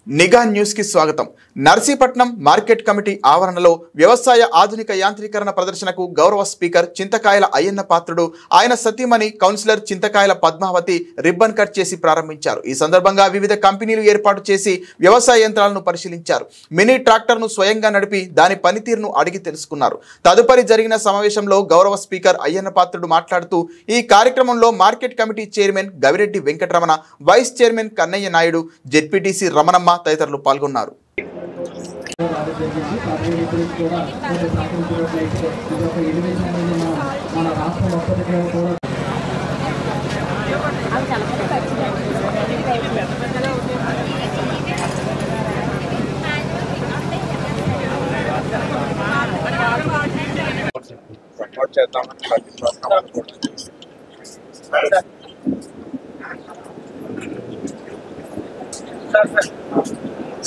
నిఘా న్యూస్ కి స్వాగతం. నర్సీపట్నం మార్కెట్ కమిటీ ఆవరణలో వ్యవసాయ ఆధునిక యాంత్రీకరణ ప్రదర్శనకు గౌరవ స్పీకర్ చింతకాయల అయ్యన్న పాత్రుడు, ఆయన సతీమణి కౌన్సిలర్ చింతకాయల పద్మావతి రిబ్బన్ కట్ చేసి ప్రారంభించారు. ఈ సందర్భంగా వివిధ కంపెనీలు ఏర్పాటు చేసి వ్యవసాయ యంత్రాలను పరిశీలించారు. మినీ ట్రాక్టర్ను స్వయంగా నడిపి దాని పనితీరును అడిగి తెలుసుకున్నారు. తదుపరి జరిగిన సమావేశంలో గౌరవ స్పీకర్ అయ్యన్న పాత్రుడు మాట్లాడుతూ, ఈ కార్యక్రమంలో market committee chairman Gavireddy Venkataramana, vice chairman Kannayya Naidu, ZPTC Ramanamma తదితరులు పాల్గొన్నారు.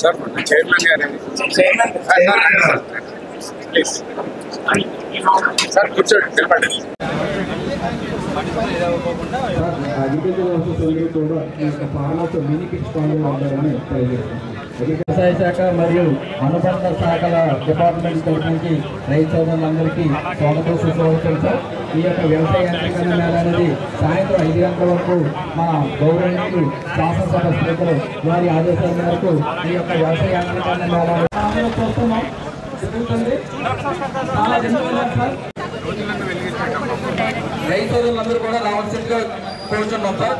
సార్ చైర్మన్ గారు ప్లీజ్ సార్ కూర్చోండి నిలబడండి. వ్యవసాయ శాఖ మరియు అనుబంధ శాఖల డిపార్ట్మెంట్ తరఫు నుంచి రైతు సోదరులందరికీ స్వాగతం సుస్వాగతం సార్. ఈ యొక్క వ్యవసాయ యాంత్రీకరణ మేళ అనేది సాయంత్రం 5 గంటల వరకు మన గౌరవనీయులు శాసనసభ స్పీకర్ వారి ఆదేశాల మేరకు ఈ యొక్క వ్యవసాయ యాంత్రీకరణ మేళ చూస్తున్నాం. రైతు సోదరులందరూ కూడా రావాల్సిందిగా కోరుతున్నాం సార్.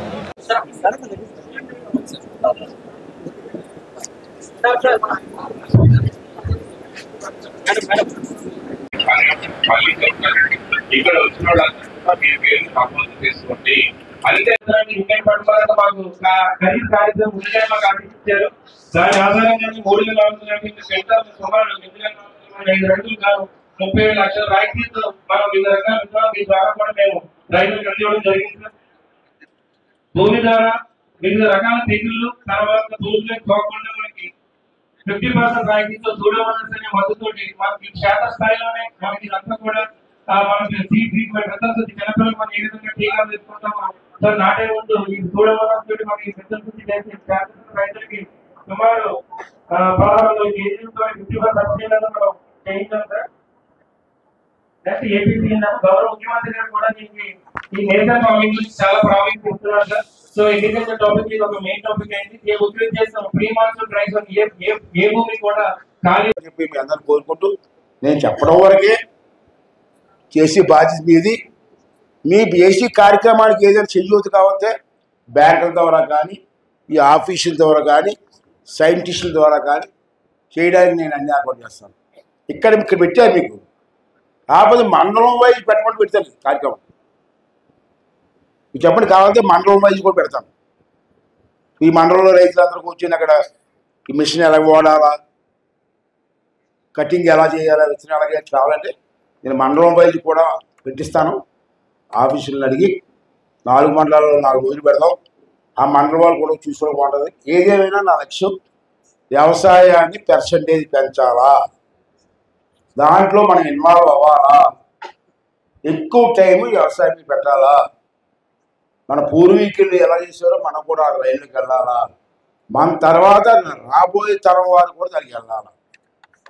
ఇక్కడ వచ్చిన వాళ్ళంతా మీ పేరు నమోదు చేసుకోండి. అయితే మాకు ఖరీదు కార్యక్రమం మాకు అందించారు. దాని ఆధారంగా 3,400 సెంటర్ సుమారు 30 లక్షల రాయితీతో మనం వివిధ రకాల మీ ద్వారా కూడా మేము రైతులకు అందివ్వడం జరిగింది. భూమి ద్వారా వివిధ రకాల తెగుళ్ళు, తర్వాత భూమిలోకి పోకుండా మనకి 50% రాయితీతో సూడోమోనాస్ అనే మద్దతుతోటి మనకి క్షేత్ర స్థాయిలోనే మనకి ఇదంతా కూడా మనకి చిన్నపిల్లలు మనం ఏ విధంగా టీకాలు తీసుకుంటామో సో నాటే ముందు ఈ సూడోమోనాస్ తోటి మనకి పెద్దలు చేసి రైతులకి సుమారు 16 కేజీలతో 50% సబ్సిడీలను మనం చేయించాం సార్. నెక్స్ట్ ఏపీసీ గౌరవ ముఖ్యమంత్రి గారు కూడా దీనికి ఈ నేషనల్ ఫార్మింగ్ గురించి చాలా ప్రాముఖ్యత ఇస్తున్నారు సార్. సో అగ్రికల్చర్ టాపిక్ ఇది ఒక మెయిన్ టాపిక్ అయింది. ఏ ఉద్యోగం చేస్తాం ప్రీ మాన్సూన్ డ్రైస్ ఏ భూమి కూడా ఖాళీ చెప్పి మీ అందరూ కోరుకుంటూ నేను చెప్పడం వరకే చేసే బాధ్యత మీది. మీ బేసిక్ కార్యక్రమానికి ఏదైనా చెయ్యొద్దు కాకపోతే బ్యాంకుల ద్వారా కానీ ఈ ఆఫీసుల ద్వారా కానీ సైంటిస్టుల ద్వారా కానీ చేయడానికి నేను అన్ని ఏర్పాటు చేస్తాను. ఇక్కడ పెట్టాను మీకు కాకపోతే మండలం వైజ్ పెట్టమని పెడతాను కార్యక్రమం. మీకు చెప్పండి కావాలంటే మండలం వైజ్ కూడా పెడతాను. ఈ మండలంలో రైతులందరూ కూర్చొని అక్కడ ఈ మిషన్ ఎలా వాడాలా, కటింగ్ ఎలా చేయాలా, విత్తనం ఎలాగే కావాలంటే నేను మండలం వైజ్ కూడా పెట్టిస్తాను. ఆఫీసులను అడిగి 4 మండలాల్లో 4 రోజులు పెడతాం. ఆ మండలం వాళ్ళు కూడా చూసుకోవడం బాగుంటుంది. ఏదేమైనా నా లక్ష్యం వ్యవసాయాన్ని పర్సంటేజ్ పెంచాలా, దాంట్లో మనం ఇన్వాల్వ్ అవ్వాలా, ఎక్కువ టైం వ్యవసాయం పెట్టాలా. మన పూర్వీకులు ఎలా చేశారో మనం కూడా ఆ లైన్లోకి వెళ్ళాలా. మన తర్వాత రాబోయే తరం వారు కూడా దానికి వెళ్ళాలా.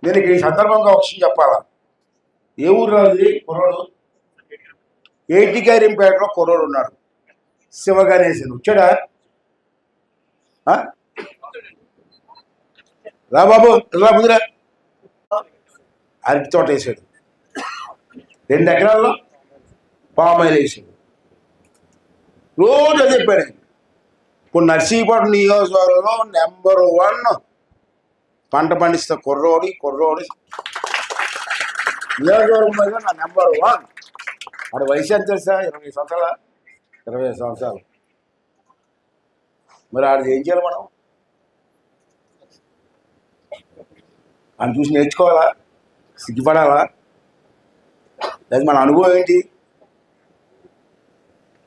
నేను ఈ సందర్భంగా ఒక విషయం చెప్పాలా. ఏ ఊరు అది కుర్రోడు ఏటిగారింపేటలో కుర్రోడు ఉన్నాడు, శివగణేశన్. వచ్చాడా? రా బాబు రా ముందురా. అరటి తోట వేసాడు, 2 ఎకరాల్లో పామాయిల్ వేసాడు. రోజు అది చెప్పాడు. ఇప్పుడు నర్సీపట్నం నియోజకవర్గంలో నెంబర్ 1 పంట పండిస్తే కుర్రోడి నియోజకవర్గం మీద నా నెంబర్ 1. వాడి వయసు ఎంత తెలుసా? 20 సంవత్సరాల 25 సంవత్సరాలు. మరి ఆడిది ఏం చేయాలి మనం? అని చూసి నేర్చుకోవాలా, సిగ్గుపడాలా? లేదా మన అనుభవం ఏంటి?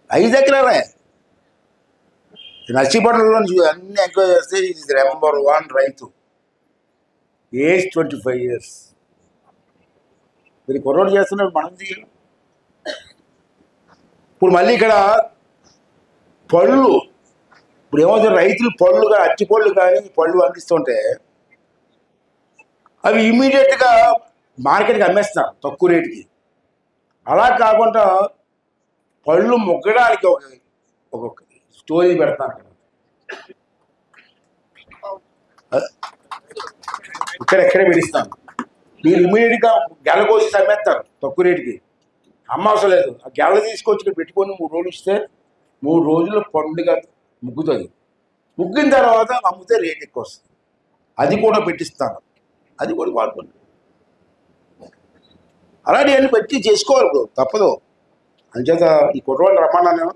5 ఎకరాలే నర్సీపట్నంలో అన్ని ఎంక్వైరీ చేస్తే ఇది నెంబర్ 1 రైతు, ఏజ్ 25 years. మీరు కుర్రోడు చేస్తున్నారు, మనం చేయాలి. ఇప్పుడు మళ్ళీ ఇక్కడ పళ్ళు ఇప్పుడు ఏమవుతుంది, రైతులు పళ్ళు కానీ అరటి పళ్ళు కానీ పళ్ళు అందిస్తుంటే అవి ఇమీడియట్గా మార్కెట్కి అమ్మేస్తున్నారు తక్కువ రేటుకి. అలా కాకుండా పళ్ళు మొగ్గడానికి ఒక స్టోరీ పెడతాను. ఇక్కడెక్కడే పెడిస్తాను. మీరు ఇమీడియట్గా గెల కోసి అమ్మేస్తారు తక్కువ రేటుకి. అమ్మ అవసరం లేదు, ఆ గెల తీసుకొచ్చి ఇక్కడ పెట్టుకొని 3 రోజులు ఇస్తే 3 రోజుల్లో పండుగ ముగ్గుతుంది. ముగ్గిన తర్వాత అమ్మితే రేట్ ఎక్కువ వస్తుంది. అది కూడా పెట్టిస్తాను, అది కూడా వాడుకోండి. అలాంటివన్నీ పెట్టి చేసుకోవాలి. ఇప్పుడు తప్పదు. అంచేత ఈ కుర్రోడు రమ్మన్నా నేను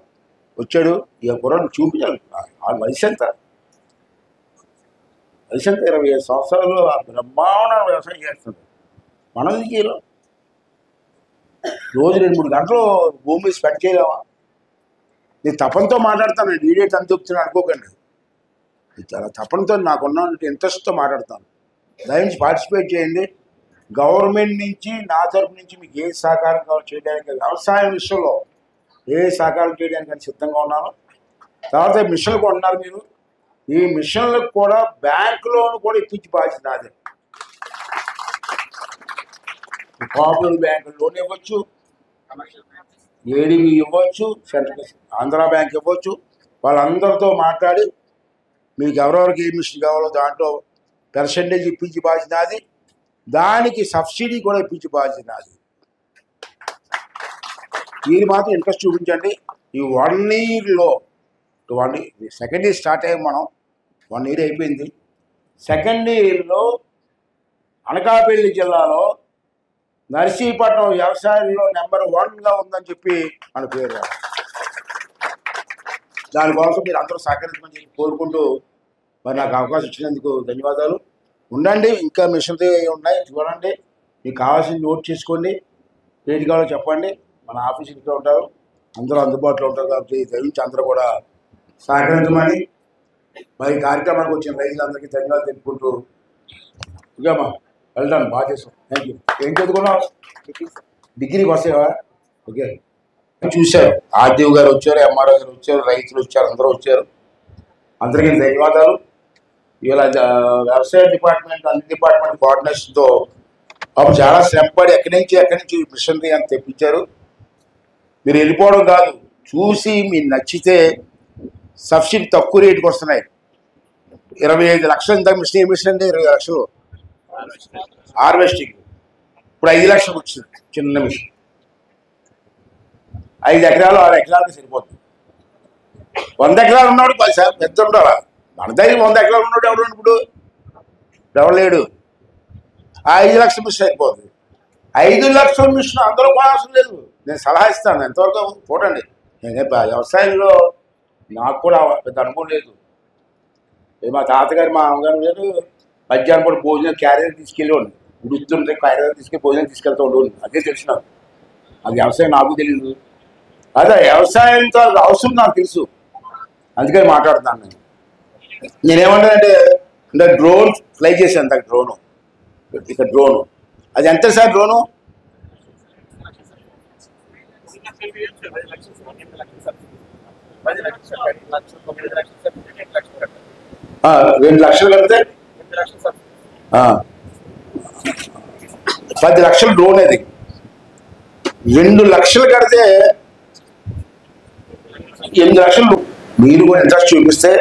వచ్చాడు, ఈ కుర్రోడు చూపించాలి. ఆ వయసు ఎంత 25 సంవత్సరాలు బ్రహ్మాండ వ్యవసాయం చేస్తుంది. మనకి రోజు 2-3 గంటలు భూమి స్పెండ్ చేయలేమా? నేను తపంతో మాట్లాడతాను, నేను వీడియో అని చెప్తున్నాను అనుకోకండి. చాలా తపంతో నాకున్న ఇంట్రెస్ట్తో మాట్లాడతాను. దయచేసి పార్టిసిపేట్ చేయండి. గవర్నమెంట్ నుంచి నా తరపు నుంచి మీకు ఏ సహకారం కావాలి చేయడానికి, వ్యవసాయం విషయంలో ఏ సహకారం చేయడానికి సిద్ధంగా ఉన్నాను. తర్వాత మిషన్లు కొంటున్నారు మీరు, ఈ మిషన్లకు కూడా బ్యాంక్ లోన్ కూడా ఇప్పించి బాధ్యత నాదే. కోఆపరేటివ్ బ్యాంక్ లోన్ ఇవ్వచ్చు, ఏడీబీ ఇవ్వచ్చు, సెంట్రల్ ఆంధ్ర బ్యాంక్ ఇవ్వచ్చు. వాళ్ళందరితో మాట్లాడి మీకు ఎవరెవరికి ఏ మిషన్ కావాలో దాంట్లో పర్సెంటేజ్ ఇప్పించి బాధ్యత నాది. దానికి సబ్సిడీ కూడా ఇప్పించి బాధ్యత నాది. మీరు మాత్రం ఇంట్రెస్ట్ చూపించండి. ఈ 1 yearలో 2nd year స్టార్ట్ అయ్యాం మనం, 1 year అయిపోయింది. 2nd yearలో అనకాపల్లి జిల్లాలో నర్సీపట్నం వ్యవసాయంలో నెంబర్ 1గా ఉందని చెప్పి మన పేరు. దానికోసం మీరు అందరూ సహకరించమని చెప్పి కోరుకుంటూ మరి నాకు అవకాశం ఇచ్చినందుకు ధన్యవాదాలు. ఉండండి, ఇంకా మిషన్లు ఉన్నాయి చూడండి. మీకు కావాల్సింది నోట్ చేసుకోండి, ఏది కావాలో చెప్పండి. మన ఆఫీస్ ఇంట్లో ఉంటారు, అందరూ అందుబాటులో ఉంటారు. కాబట్టి దయచేసి అందరూ కూడా సహకరించమని మరి కార్యక్రమానికి వచ్చిన రైతులందరికీ ధన్యవాదాలు తెలుపుకుంటూ ఇకమ్మా వెళ్తాను. బాగా చేస్తాం. Thank you. ఏం చదువుకున్నావు? డిగ్రీకి వస్తావా? ఓకే. చూశారు, ఆర్డీఓ గారు వచ్చారు, ఎంఆర్ఓ గారు వచ్చారు, రైతులు వచ్చారు, అందరూ వచ్చారు. అందరికీ ధన్యవాదాలు. ఇవాళ వ్యవసాయ డిపార్ట్మెంట్ అన్ని డిపార్ట్మెంట్ కోఆర్డినేషన్తో అప్పుడు చాలా శ్రమపడి ఎక్కడి నుంచి మిషనరీ అని తెప్పించారు. మీరు వెళ్ళిపోవడం కాదు, చూసి మీరు నచ్చితే సబ్సిడీ తక్కువ రేటుకి వస్తున్నాయి. 25 లక్షలు. ఇంత మిషన్ అంటే 20 లక్షలు హార్వెస్టింగ్. ఇప్పుడు 5 లక్షలకు వచ్చింది చిన్న మిషన్. 5 ఎకరాలు 6 ఎకరాలకి సరిపోతుంది. 100 ఎకరాలు ఉన్నాడు 10 పెద్ద ఉండాలా. మన దగ్గర 100 ఎకరాలు ఉన్నాడు ఎవడు ఇప్పుడు ఎవరు లేడు. 5 లక్షల మిషన్ సరిపోతుంది. 5 లక్షల మిషన్ అందరూ కొనాల్సిన లేదు. నేను సలహా ఇస్తాను, ఎంతవరకు చూడండి. నేనే వ్యవసాయంలో నాకు కూడా పెద్ద అనుభవం లేదు. మా తాతగారు మా అమ్మగారు గారు మధ్యాహ్నం కూడా భోజనం క్యారియర్ తీసుకెళ్ళేవాడు. ఉడుతుంటే క్యారియర్ తీసుకెళ్ళి భోజనం తీసుకెళ్తూ ఉండేవాడు. అదే తెలుసు నాకు. అది వ్యవసాయం నాకు తెలియదు. అదే వ్యవసాయంతో అవసరం నాకు తెలుసు, అందుకని మాట్లాడుతున్నాను. నేనేమంటానంటే డ్రోన్ ఫ్లై చేశాను. దానికి డ్రోను, ఇక డ్రోను అది ఎంత సార్? డ్రోను 2 లక్షలు కడితే 10 లక్షలు డ్రోన్. అది 2 లక్షలు కడితే 8 లక్షలు. మీరు కూడా ఇంట్రెస్ట్ చూపిస్తే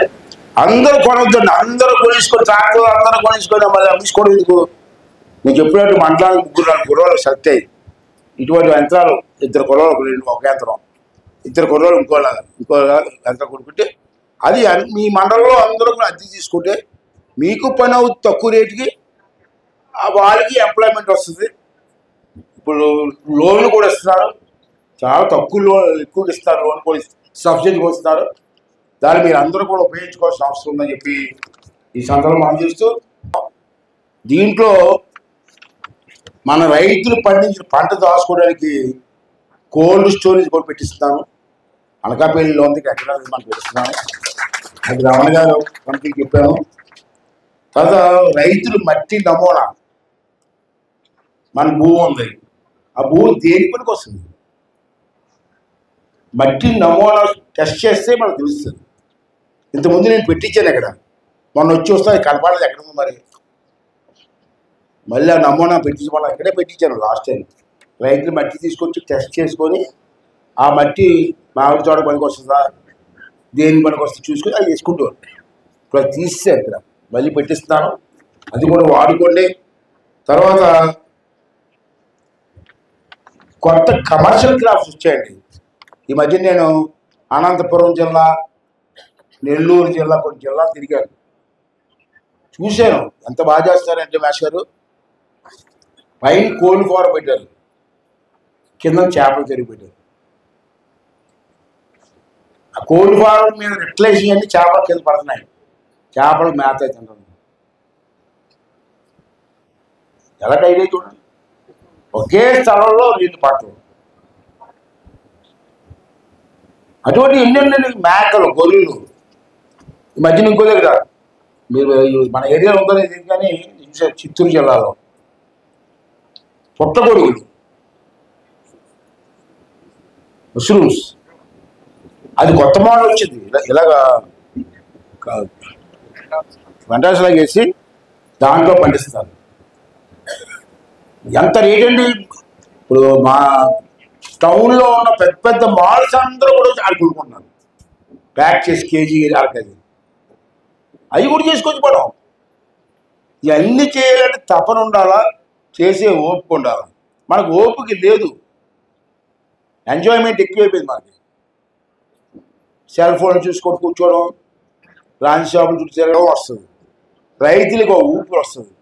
అందరూ కొనవద్దండి. అందరూ కొనేసుకొని ట్రాక్టర్ అందరూ కొనేసుకొని మళ్ళీ అమ్మించుకోవడం ఎందుకు? నేను చెప్పినట్టు మండలానికి 3-4 కుర్రోళ్ళు సెలెక్ట్ అయ్యి ఇటువంటి యంత్రాలు 2 కుర్రోళ్ళు, ఒక యంత్రం 2 కుర్రోళ్ళు ఇంకో యంత్రం కొనుక్కుంటే అది మీ మండలంలో అందరూ కూడా అద్దె తీసుకుంటే మీకు పని అవుతుంది తక్కువ రేటుకి. వాళ్ళకి ఎంప్లాయ్మెంట్ వస్తుంది. ఇప్పుడు లోన్లు కూడా ఇస్తున్నారు, చాలా తక్కువ లోన్ ఎక్కువ ఇస్తారు. లోన్ కూడా సబ్సిడీ కూడా ఇస్తారు. దాన్ని మీరు అందరూ కూడా ఉపయోగించుకోవాల్సిన అవసరం ఉందని చెప్పి ఈ సందర్భంలో మనం చూస్తూ, దీంట్లో మన రైతులు పండించిన పంట దాచుకోవడానికి కోల్డ్ స్టోరేజ్ కూడా పెట్టిస్తున్నాను. అనకాపల్లిలో ఉంది, ఎక్కడ మనం పెడుతున్నాము. అది రమణ గారు కంపెనీకి చెప్పాను. తర్వాత రైతులు మట్టి నమూనా, మన భూమి ఉంది, ఆ భూమి దేని పనికి వస్తుంది? మట్టి నమూనా టెస్ట్ చేస్తే మనకు తెలుస్తుంది. ఇంతకుముందు నేను పెట్టించాను ఇక్కడ, మొన్న వచ్చి వస్తే అది కనపడలేదు ఎక్కడ ఉంది మరి. మళ్ళీ ఆ నమూనా పెట్టించమన్నా ఇక్కడే పెట్టించాను లాస్ట్ టైం. రైతులు మట్టి తీసుకొచ్చి టెస్ట్ చేసుకొని ఆ మట్టి మామిడి తోట పనికి వస్తుందా దేని పనికి వస్తుంది చూసుకొని అది వేసుకుంటారు. ఇప్పుడు అది తీసేసారు ఇక్కడ, మళ్ళీ పెట్టిస్తున్నాను, అది కూడా వాడుకోండి. తర్వాత కొత్త కమర్షియల్ క్రాప్స్ వచ్చాయండి ఈ మధ్య. నేను అనంతపురం జిల్లా, నెల్లూరు జిల్లా, కొన్ని జిల్లాలు తిరిగాను, చూశాను ఎంత బాగా చేస్తారంటే మేష్ గారు. పైన కోల్డ్ ఫారం పెట్టారు, కింద చేపలు చెరువు పెట్టారు. ఆ కోల్డ్ ఫారం మీద రెట్లేసి అన్ని చేపలు కింద పడుతున్నాయి, చేపలు మేత తింటుంది. ఎలా డైలీ చూడండి, ఒకే స్థలంలో 2 పట్టలు. అటువంటి ఎన్నెన్ని మేకలు, గొర్రెలు. ఈ మధ్యన ఇంకో దగ్గర మీరు మన ఏరియాలో ఉందో లేదు కానీ చిత్తూరు జిల్లాలో పుట్టగొడుగులు, మష్రూమ్స్, అది కొత్త మోడల్ వచ్చింది. ఇలాగా వంటలాగా వేసి దాంట్లో పండిస్తారు. ఎంత రేట్ అండి! ఇప్పుడు మా టౌన్లో ఉన్న పెద్ద పెద్ద మాల్స్ అందరూ కూడా ఆడుకుంటున్నారు, ప్యాక్ చేసి కేజీ అరకేజీ అవి కూడా చేసుకొచ్చి పోవడం. ఇవన్నీ చేయాలంటే తపన ఉండాలా, చేసే ఓపిక ఉండాలి. మనకు ఓపిక లేదు, ఎంజాయ్మెంట్ ఎక్కువైపోయింది మనకి. సెల్ ఫోన్ చూసుకొని కూర్చోవడం, రాంచి షాపులు చుట్టూ తిరగడం వస్తుంది. రైతులకు ఊపిరి వస్తుంది.